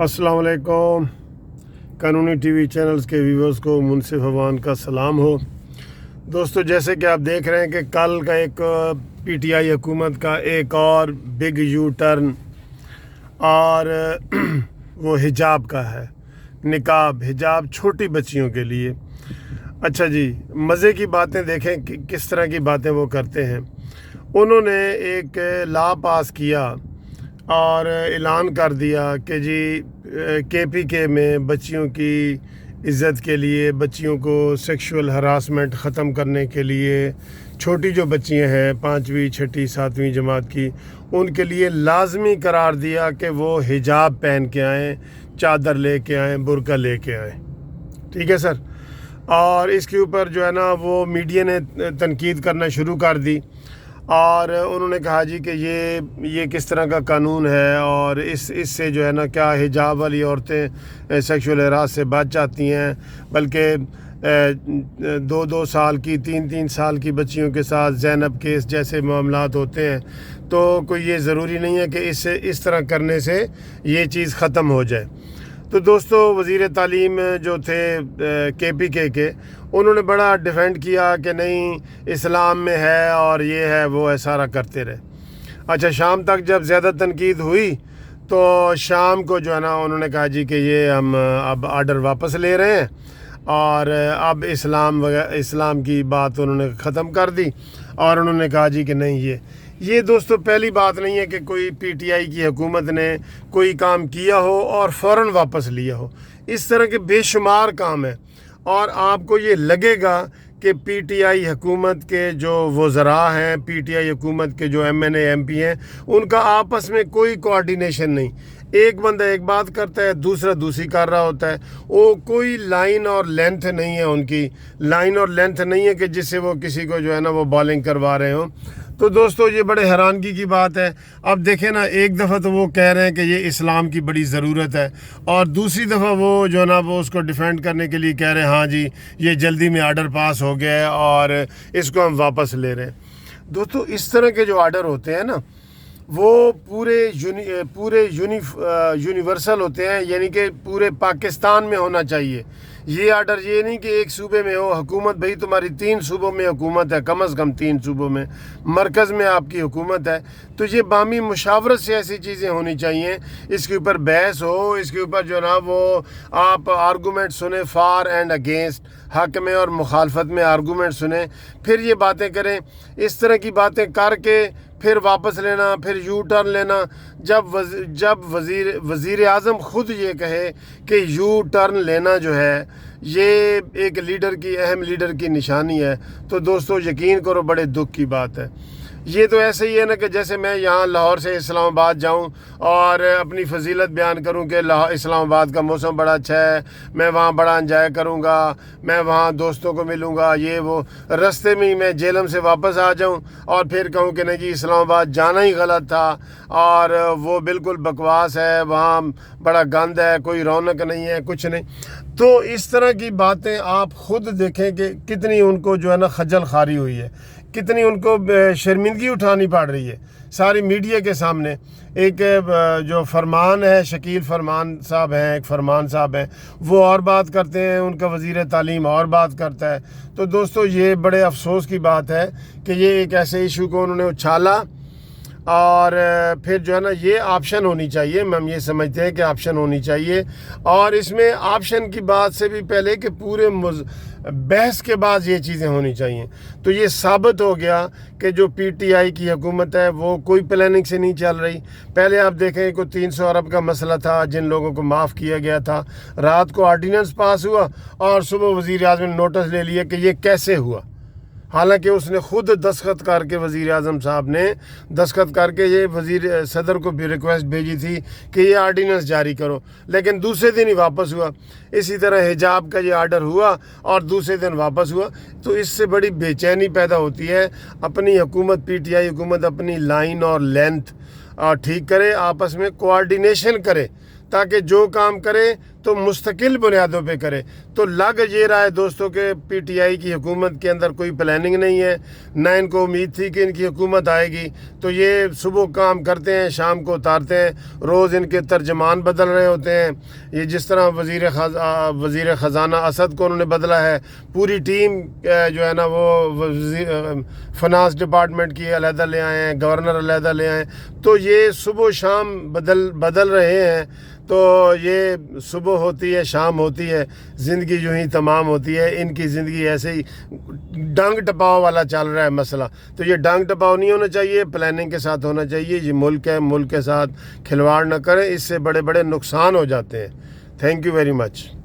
السلام علیکم قانونی ٹی وی چینلز کے ویورز کو منصف اوان کا سلام ہو دوستو. جیسے کہ آپ دیکھ رہے ہیں کہ کل کا ایک پی ٹی آئی حکومت کا ایک اور بگ یو ٹرن اور وہ حجاب کا ہے. نقاب حجاب چھوٹی بچیوں کے لیے. اچھا جی, مزے کی باتیں دیکھیں کہ کس طرح کی باتیں وہ کرتے ہیں. انہوں نے ایک لا پاس کیا اور اعلان کر دیا کہ جی کے پی کے میں بچیوں کی عزت کے لیے, بچیوں کو سیکشول ہراسمنٹ ختم کرنے کے لیے, چھوٹی جو بچیاں ہیں 5ویں 6ٹھی 7ویں جماعت کی, ان کے لیے لازمی قرار دیا کہ وہ حجاب پہن کے آئیں, چادر لے کے آئیں, برقع لے کے آئیں. ٹھیک ہے سر. اور اس کے اوپر جو ہے نا وہ میڈیا نے تنقید کرنا شروع کر دی اور انہوں نے کہا جی کہ یہ کس طرح کا قانون ہے اور اس سے جو ہے نا کیا حجاب والی عورتیں سیکشول ہراس سے بچ جاتی ہیں, بلکہ 2 سال کی 3 سال کی بچیوں کے ساتھ زینب کیس جیسے معاملات ہوتے ہیں, تو کوئی یہ ضروری نہیں ہے کہ اس طرح کرنے سے یہ چیز ختم ہو جائے. تو دوستو, وزیر تعلیم جو تھے کے پی کے انہوں نے بڑا ڈیفینڈ کیا کہ نہیں اسلام میں ہے اور یہ ہے وہ ہے, سارا کرتے رہے. اچھا, شام تک جب زیادہ تنقید ہوئی تو شام کو جو ہے نا انہوں نے کہا جی کہ یہ ہم اب آرڈر واپس لے رہے ہیں اور اب اسلام کی بات انہوں نے ختم کر دی اور انہوں نے کہا جی کہ نہیں یہ دوستو پہلی بات نہیں ہے کہ کوئی پی ٹی آئی کی حکومت نے کوئی کام کیا ہو اور فوراً واپس لیا ہو. اس طرح کے بے شمار کام ہیں اور آپ کو یہ لگے گا کہ پی ٹی آئی حکومت کے جو وزراء ہیں, پی ٹی آئی حکومت کے جو M N A M P ہیں, ان کا آپس میں کوئی کوآرڈینیشن نہیں. ایک بندہ ایک بات کرتا ہے, دوسرا دوسری کر رہا ہوتا ہے. وہ کوئی لائن اور لینتھ نہیں ہے, ان کی لائن اور لینتھ نہیں ہے کہ جس سے وہ کسی کو جو ہے نا وہ بالنگ کروا رہے ہوں. تو دوستو یہ بڑے حیرانگی کی بات ہے. اب دیکھیں نا, ایک دفعہ تو وہ کہہ رہے ہیں کہ یہ اسلام کی بڑی ضرورت ہے اور دوسری دفعہ وہ جو ہے نا وہ اس کو ڈیفینڈ کرنے کے لیے کہہ رہے ہیں ہاں جی یہ جلدی میں آرڈر پاس ہو گیا ہے اور اس کو ہم واپس لے رہے ہیں. دوستو اس طرح کے جو آرڈر ہوتے ہیں نا وہ پورے یونیورسل ہوتے ہیں, یعنی کہ پورے پاکستان میں ہونا چاہیے. یہ آرڈر یہ نہیں کہ ایک صوبے میں ہو حکومت, بھئی تمہاری 3 صوبوں میں حکومت ہے, کم از کم 3 صوبوں میں مرکز میں آپ کی حکومت ہے, تو یہ باہمی مشاورت سے ایسی چیزیں ہونی چاہیے. اس کے اوپر بحث ہو, اس کے اوپر جو ہے نا وہ آپ آرگومنٹ سنیں, فار اینڈ اگینسٹ, حق میں اور مخالفت میں آرگومنٹ سنیں, پھر یہ باتیں کریں. اس طرح کی باتیں کر کے پھر واپس لینا, پھر یو ٹرن لینا. جب وزیر اعظم خود یہ کہے کہ یو ٹرن لینا جو ہے یہ ایک اہم لیڈر کی نشانی ہے, تو دوستو یقین کرو بڑے دکھ کی بات ہے. یہ تو ایسے ہی ہے نا کہ جیسے میں یہاں لاہور سے اسلام آباد جاؤں اور اپنی فضیلت بیان کروں کہ اسلام آباد کا موسم بڑا اچھا ہے, میں وہاں بڑا انجوائے کروں گا, میں وہاں دوستوں کو ملوں گا, یہ وہ. رستے میں ہی میں جیلم سے واپس آ جاؤں اور پھر کہوں کہ نہیں جی اسلام آباد جانا ہی غلط تھا اور وہ بالکل بکواس ہے, وہاں بڑا گند ہے, کوئی رونق نہیں ہے, کچھ نہیں. تو اس طرح کی باتیں آپ خود دیکھیں کہ کتنی ان کو جو ہے نا خجل خواری ہوئی ہے, کتنی ان کو شرمندگی اٹھانی پڑ رہی ہے ساری میڈیا کے سامنے. ایک جو فرمان ہے, شکیل فرمان صاحب ہیں, ایک فرمان صاحب ہیں, وہ اور بات کرتے ہیں, ان کا وزیر تعلیم اور بات کرتا ہے. تو دوستو یہ بڑے افسوس کی بات ہے کہ یہ ایک ایسے ایشو کو انہوں نے اچھالا اور پھر جو ہے نا یہ آپشن ہونی چاہیے. ہم یہ سمجھتے ہیں کہ آپشن ہونی چاہیے, اور اس میں آپشن کی بات سے بھی پہلے کہ پورے بحث کے بعد یہ چیزیں ہونی چاہیے. تو یہ ثابت ہو گیا کہ جو پی ٹی آئی کی حکومت ہے وہ کوئی پلاننگ سے نہیں چل رہی. پہلے آپ دیکھیں کوئی 300 ارب کا مسئلہ تھا جن لوگوں کو معاف کیا گیا تھا, رات کو آرڈیننس پاس ہوا اور صبح وزیر اعظم نے نوٹس لے لیا کہ یہ کیسے ہوا, حالانکہ اس نے خود دستخط کر کے, وزیر اعظم صاحب نے دستخط کر کے یہ صدر کو بھی ریکویسٹ بھیجی تھی کہ یہ آرڈیننس جاری کرو, لیکن دوسرے دن ہی واپس ہوا. اسی طرح حجاب کا یہ آرڈر ہوا اور دوسرے دن واپس ہوا. تو اس سے بڑی بے چینی پیدا ہوتی ہے. اپنی حکومت, پی ٹی آئی حکومت اپنی لائن اور لینتھ ٹھیک کرے, آپس میں کوآرڈینیشن کرے, تاکہ جو کام کرے تو مستقل بنیادوں پہ کرے۔ تو لگ یہ رہا ہے دوستوں کہ پی ٹی آئی کی حکومت کے اندر کوئی پلاننگ نہیں ہے، نہ ان کو امید تھی کہ ان کی حکومت آئے گی۔ تو یہ صبح کام کرتے ہیں، شام کو اتارتے ہیں، روز ان کے ترجمان بدل رہے ہوتے ہیں۔ یہ جس طرح وزیر خزانہ اسد کو انہوں نے بدلا ہے، پوری ٹیم جو ہے نا وہ فنانس ڈپارٹمنٹ کی علیحدہ لے آئے ہیں، گورنر علیحدہ لے آئے ہیں۔ تو یہ صبح و شام بدل رہے ہیں۔ تو یہ صبح ہوتی ہے، شام ہوتی ہے، زندگی یوں ہی تمام ہوتی ہے۔ ان کی زندگی ایسے ہی ڈنگ ٹپاؤ والا چل رہا ہے مسئلہ۔ تو یہ ڈنگ ٹپاؤ نہیں ہونا چاہیے، پلاننگ کے ساتھ ہونا چاہیے۔ یہ ملک ہے، ملک کے ساتھ کھلواڑ نہ کریں، اس سے بڑے بڑے نقصان ہو جاتے ہیں۔ Thank you very much.